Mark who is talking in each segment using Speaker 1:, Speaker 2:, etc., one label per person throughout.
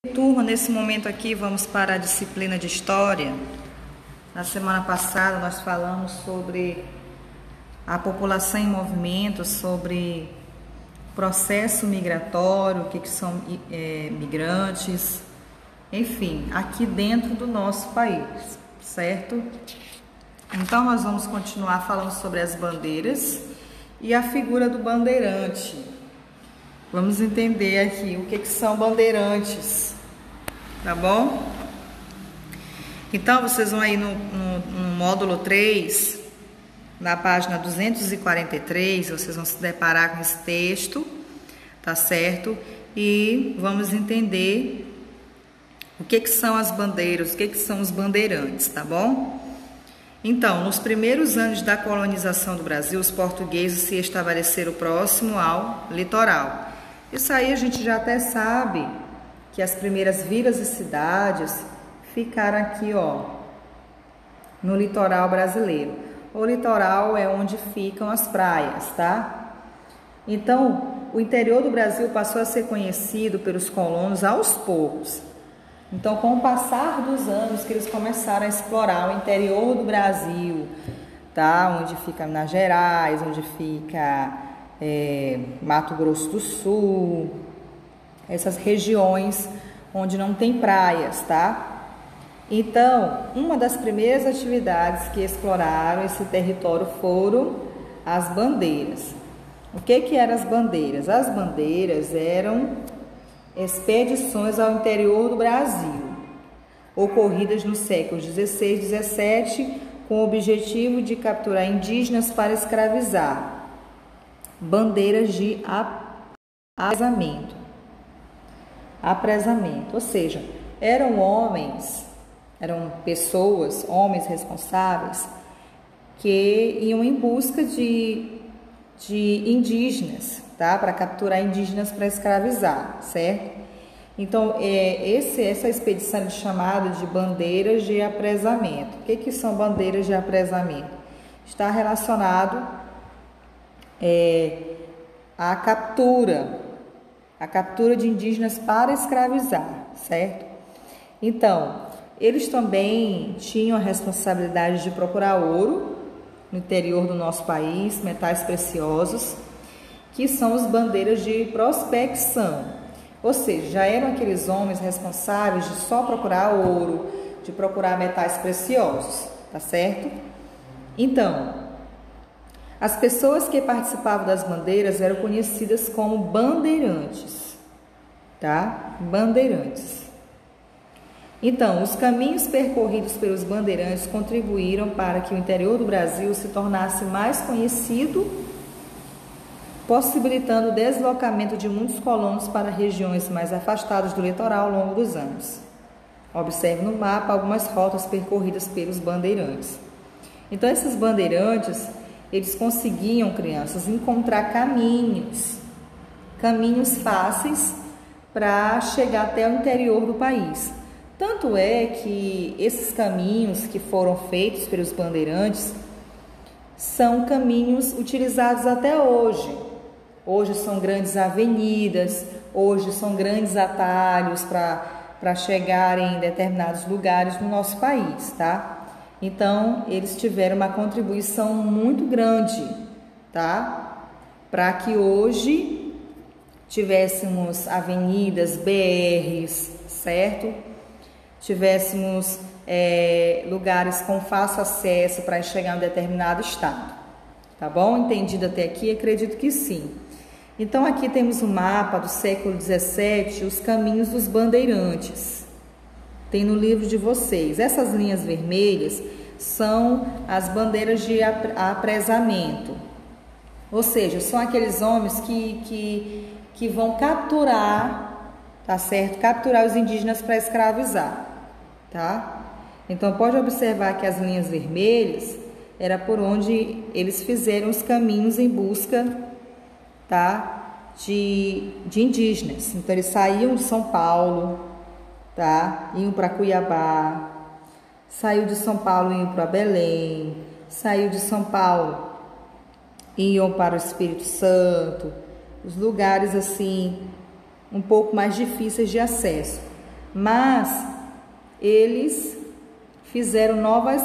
Speaker 1: Turma, nesse momento aqui vamos para a disciplina de História. Na semana passada nós falamos sobre a população em movimento, sobre processo migratório, o que são migrantes, enfim, aqui dentro do nosso país, certo? Então nós vamos continuar falando sobre as bandeiras e a figura do bandeirante. Vamos entender aqui o que são bandeirantes, tá bom? Então, vocês vão aí no módulo 3, na página 243, vocês vão se deparar com esse texto, tá certo? E vamos entender o que são as bandeiras, o que são os bandeirantes, tá bom? Então, nos primeiros anos da colonização do Brasil, os portugueses se estabeleceram próximo ao litoral. Isso aí a gente já até sabe que as primeiras vilas e cidades ficaram aqui, ó, no litoral brasileiro. O litoral é onde ficam as praias, tá? Então, o interior do Brasil passou a ser conhecido pelos colonos aos poucos. Então, com o passar dos anos que eles começaram a explorar o interior do Brasil, tá? Onde fica Minas Gerais, onde fica Mato Grosso do Sul, essas regiões onde não tem praias, tá? Então, uma das primeiras atividades que exploraram esse território foram as bandeiras. O que eram as bandeiras? As bandeiras eram expedições ao interior do Brasil, ocorridas nos séculos 16 e 17, com o objetivo de capturar indígenas para escravizar. Bandeiras de apresamento, ou seja, eram pessoas, homens responsáveis que iam em busca de indígenas, tá? Para capturar indígenas para escravizar, certo? Então, essa expedição é chamada de bandeiras de apresamento. O que são bandeiras de apresamento? Está relacionado à captura de indígenas para escravizar, certo? Então, eles também tinham a responsabilidade de procurar ouro no interior do nosso país, metais preciosos, que são as bandeiras de prospecção. Ou seja, já eram aqueles homens responsáveis de só procurar ouro, de procurar metais preciosos, tá certo? Então, as pessoas que participavam das bandeiras eram conhecidas como bandeirantes, tá? Bandeirantes. Então, os caminhos percorridos pelos bandeirantes contribuíram para que o interior do Brasil se tornasse mais conhecido, possibilitando o deslocamento de muitos colonos para regiões mais afastadas do litoral ao longo dos anos. Observe no mapa algumas rotas percorridas pelos bandeirantes. Então, esses bandeirantes, eles conseguiam, crianças, encontrar caminhos fáceis para chegar até o interior do país. Tanto é que esses caminhos que foram feitos pelos bandeirantes são caminhos utilizados até hoje. Hoje são grandes avenidas, hoje são grandes atalhos para chegar em determinados lugares no nosso país, tá? Então, eles tiveram uma contribuição muito grande, tá? Para que hoje tivéssemos avenidas, BRs, certo? Tivéssemos lugares com fácil acesso para chegar em um determinado estado. Tá bom? Entendido até aqui? Acredito que sim. Então, aqui temos o mapa do século 17, os caminhos dos bandeirantes. Tem no livro de vocês. Essas linhas vermelhas são as bandeiras de apresamento. Ou seja, são aqueles homens que vão capturar, tá certo? Capturar os indígenas para escravizar, tá? Então, pode observar que as linhas vermelhas era por onde eles fizeram os caminhos em busca, tá? De indígenas. Então, eles saíam de São Paulo, tá? Iam para Cuiabá, saiu de São Paulo, iam para Belém, saiu de São Paulo, iam para o Espírito Santo, os lugares assim um pouco mais difíceis de acesso. mas eles fizeram novas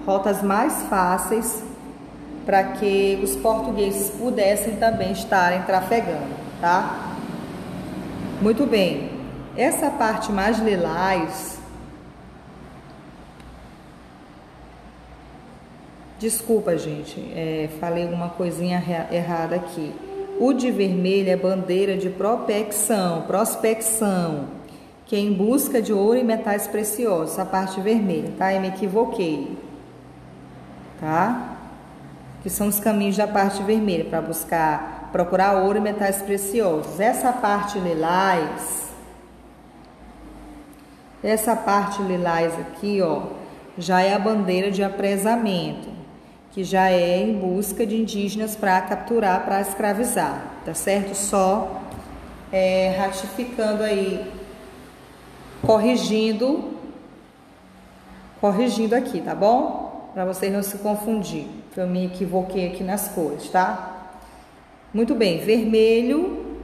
Speaker 1: rotas mais fáceis para que os portugueses pudessem também estarem trafegando, tá? Muito bem, essa parte mais lilás, desculpa gente, falei alguma coisinha errada aqui. O de vermelho é bandeira de prospecção, que é em busca de ouro e metais preciosos, a parte vermelha, tá? Eu me equivoquei, tá? Que são os caminhos da parte vermelha para procurar ouro e metais preciosos. Essa parte lilás aqui, ó, já é a bandeira de apresamento, que já é em busca de indígenas para capturar, para escravizar, tá certo? Só ratificando aí, corrigindo aqui, tá bom? Para vocês não se confundir, que eu me equivoquei aqui nas cores, tá? Muito bem, vermelho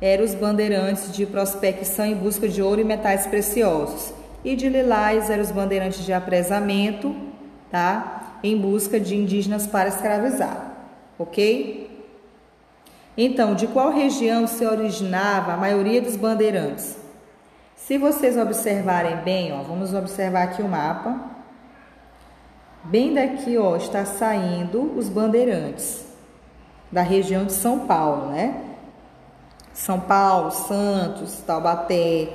Speaker 1: eram os bandeirantes de prospecção em busca de ouro e metais preciosos. E de lilás eram os bandeirantes de apresamento, tá? Em busca de indígenas para escravizar, ok? Então, de qual região se originava a maioria dos bandeirantes? Se vocês observarem bem, ó, vamos observar aqui o mapa. Bem daqui, ó, está saindo os bandeirantes da região de São Paulo, né? São Paulo, Santos, Taubaté.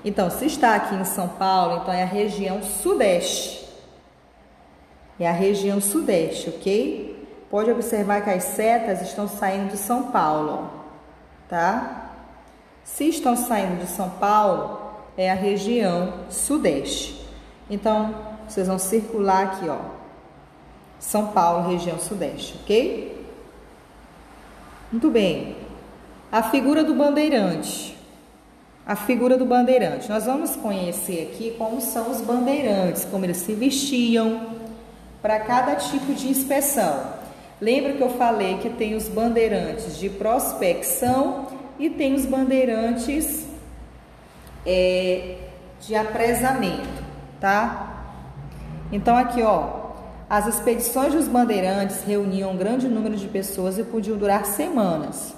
Speaker 1: Então, se está aqui em São Paulo, então é a região sudeste. É a região sudeste, ok? Pode observar que as setas estão saindo de São Paulo, ó, tá? Se estão saindo de São Paulo, é a região sudeste. Então, vocês vão circular aqui, ó, São Paulo, região sudeste, ok? Muito bem. A figura do bandeirante. Nós vamos conhecer aqui como são os bandeirantes, como eles se vestiam para cada tipo de inspeção. Lembra que eu falei que tem os bandeirantes de prospecção e tem os bandeirantes de apresamento, tá? Então aqui, ó, as expedições dos bandeirantes reuniam um grande número de pessoas e podiam durar semanas,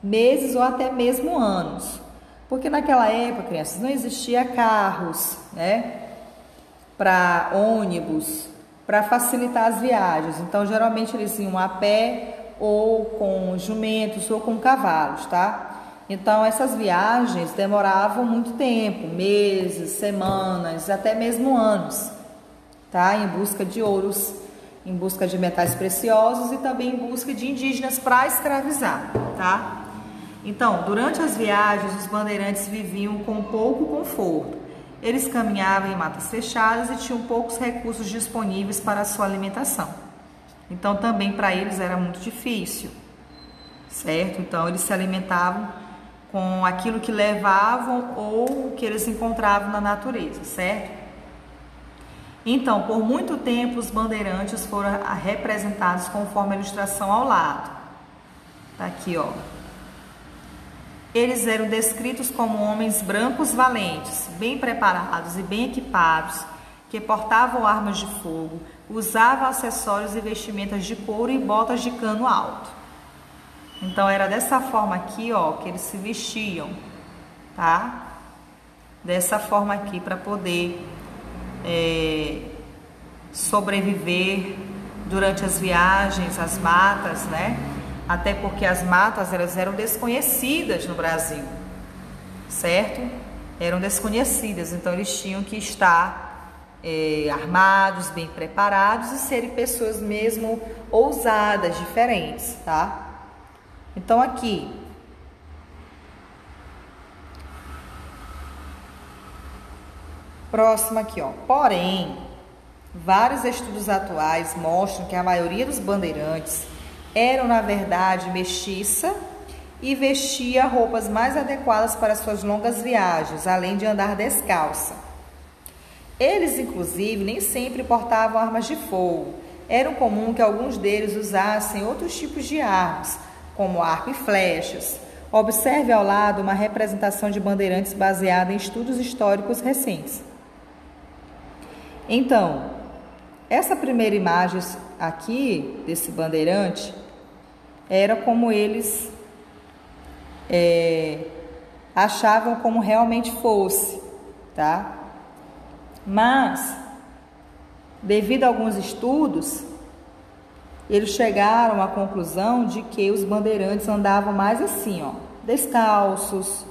Speaker 1: meses ou até mesmo anos. Porque naquela época, crianças, não existia carros, né, para ônibus, para facilitar as viagens. Então, geralmente eles iam a pé ou com jumentos ou com cavalos, tá? Então, essas viagens demoravam muito tempo, meses, semanas, até mesmo anos, tá? Em busca de ouros, em busca de metais preciosos e também em busca de indígenas para escravizar, tá? Então, durante as viagens, os bandeirantes viviam com pouco conforto. Eles caminhavam em matas fechadas e tinham poucos recursos disponíveis para a sua alimentação. Então, também para eles era muito difícil, certo? Então, eles se alimentavam com aquilo que levavam ou que eles encontravam na natureza, certo? Então, por muito tempo, os bandeirantes foram representados conforme a ilustração ao lado. Tá aqui, ó. Eles eram descritos como homens brancos valentes, bem preparados e bem equipados, que portavam armas de fogo, usavam acessórios e vestimentas de couro e botas de cano alto. Então, era dessa forma aqui, ó, que eles se vestiam, tá? Dessa forma aqui, para poder sobreviver durante as viagens, as matas, né? Até porque as matas, elas eram desconhecidas no Brasil, certo? Eram desconhecidas, então eles tinham que estar armados, bem preparados e serem pessoas mesmo ousadas, diferentes, tá? Então aqui, próximo aqui, ó. Porém, vários estudos atuais mostram que a maioria dos bandeirantes eram, na verdade, mestiça e vestia roupas mais adequadas para suas longas viagens, além de andar descalça. Eles, inclusive, nem sempre portavam armas de fogo. Era comum que alguns deles usassem outros tipos de armas, como arco e flechas, Observe ao lado uma representação de bandeirantes baseada em estudos históricos recentes. Então, essa primeira imagem aqui, desse bandeirante, era como eles achavam como realmente fosse, tá? Mas, devido a alguns estudos, eles chegaram à conclusão de que os bandeirantes andavam mais assim, ó, descalços,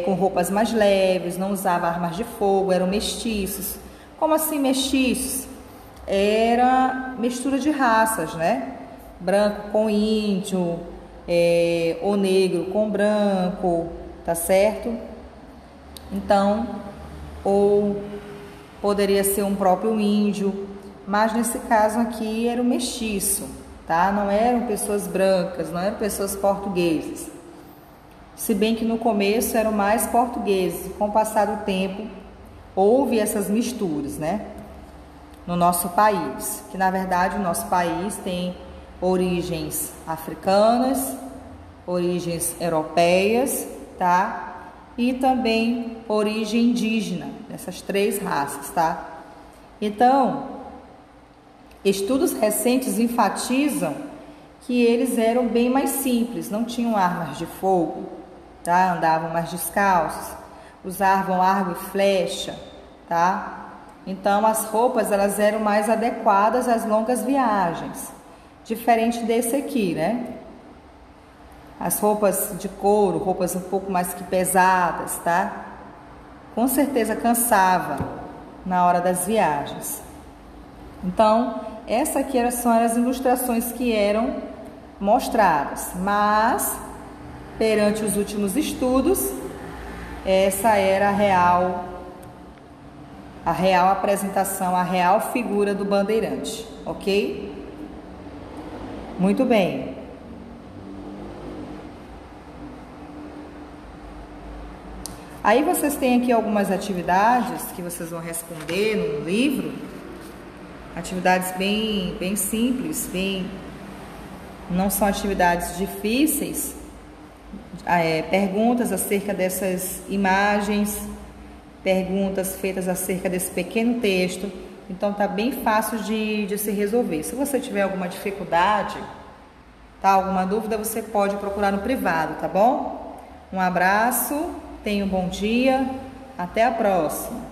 Speaker 1: com roupas mais leves, não usavam armas de fogo, eram mestiços. Como assim mestiços? Era mistura de raças, né? Branco com índio, ou negro com branco, tá certo? Então, ou poderia ser um próprio índio, mas nesse caso aqui era um mestiço, tá? Não eram pessoas brancas, não eram pessoas portuguesas. Se bem que no começo eram mais portugueses, com o passar do tempo houve essas misturas, né? No nosso país, que na verdade o nosso país tem origens africanas, origens europeias, tá? E também origem indígena, dessas três raças, tá? Então, estudos recentes enfatizam que eles eram bem mais simples, não tinham armas de fogo, tá? Andavam mais descalços, usavam arco e flecha, tá? Então, as roupas elas eram mais adequadas às longas viagens, diferente desse aqui, né? As roupas de couro, roupas um pouco mais que pesadas, tá? Com certeza cansava na hora das viagens. Então, essa aqui são as ilustrações que eram mostradas, mas perante os últimos estudos, essa era a real apresentação, a real figura do bandeirante, ok? Muito bem. Aí vocês têm aqui algumas atividades que vocês vão responder no livro, atividades bem simples, não são atividades difíceis, perguntas acerca dessas imagens, perguntas feitas acerca desse pequeno texto, então tá bem fácil de se resolver. Se você tiver alguma dificuldade, tá, alguma dúvida, você pode procurar no privado, tá bom? Um abraço. Tenha um bom dia, até a próxima!